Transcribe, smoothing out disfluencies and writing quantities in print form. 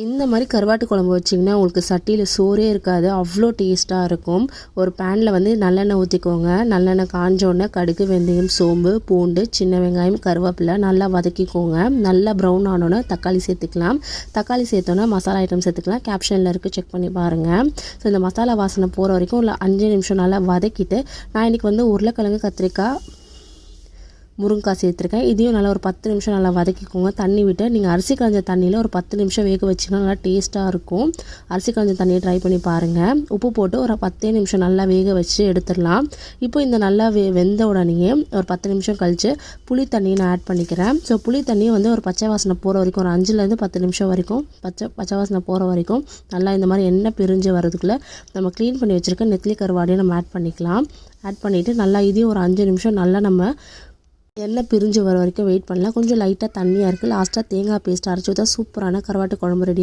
இந்த மாதிரி கருவாட்டு குழம்பு வச்சிங்கன்னா உங்களுக்கு சட்டியில் சோறே இருக்காது, அவ்வளோ டேஸ்ட்டாக இருக்கும். ஒரு பேனில் வந்து நல்லெண்ணெய் ஊற்றிக்கோங்க. நல்லெண்ணெய் காஞ்சோடனே கடுகு, வெந்தயம், சோம்பு, பூண்டு, சின்ன வெங்காயம், கருவேப்பிலை நல்லா வதக்கிக்கோங்க. நல்லா ப்ரௌன் ஆனோன்னே தக்காளி சேர்த்துக்கலாம். தக்காளி சேர்த்தோன்னே மசாலா ஐட்டம் சேர்த்துக்கலாம். கேப்ஷனில் இருக்குது, செக் பண்ணி பாருங்கள். ஸோ இந்த மசாலா வாசனை போகிற வரைக்கும் இல்லை 5 நிமிஷம் நல்லா வதக்கிட்டு, நான் இன்றைக்கி வந்து உருளைக்கிழங்கு, கத்திரிக்காய், முருங்கைக்காய் சேர்த்துருக்கேன். இதையும் நல்லா ஒரு 10 நிமிஷம் நல்லா வதக்கிக்கோங்க. தண்ணி விட்டு நீங்கள் அரிசி களைஞ்ச தண்ணியில் ஒரு 10 நிமிஷம் வேக வச்சிங்கன்னா நல்லா டேஸ்ட்டாக இருக்கும். அரிசி களைஞ்ச தண்ணியை ட்ரை பண்ணி பாருங்கள். உப்பு போட்டு ஒரு 10 நிமிஷம் நல்லா வேக வச்சு எடுத்துடலாம். இப்போ இந்த நல்லா வெந்த உடனேயே ஒரு 10 நிமிஷம் கழித்து புளி தண்ணியை நான் ஆட் பண்ணிக்கிறேன். ஸோ புளி தண்ணியை வந்து ஒரு பச்சை வாசனை போகிற வரைக்கும், ஒரு 5லேருந்து 10 நிமிஷம் வரைக்கும் பச்சை வாசனை போகிற வரைக்கும் நல்லா இந்த மாதிரி எண்ணெய் பிரிஞ்சு வரதுக்குள்ளே நம்ம க்ளீன் பண்ணி வச்சுருக்க நெத்திலி கருவாடையை நம்ம ஆட் பண்ணிக்கலாம். ஆட் பண்ணிவிட்டு நல்லா இதையும் ஒரு 5 நிமிஷம் நல்லா நம்ம எண்ணெய் பிரிஞ்சு வர வரைக்கும் வெயிட் பண்ணலாம். கொஞ்சம் லைட்டாக தண்ணியாக இருக்குது. லாஸ்ட்டாக தேங்காய் பேஸ்ட் அரைச்சி ஊற்றா சூப்பரான கருவாட்டு குழம்பு ரெடி.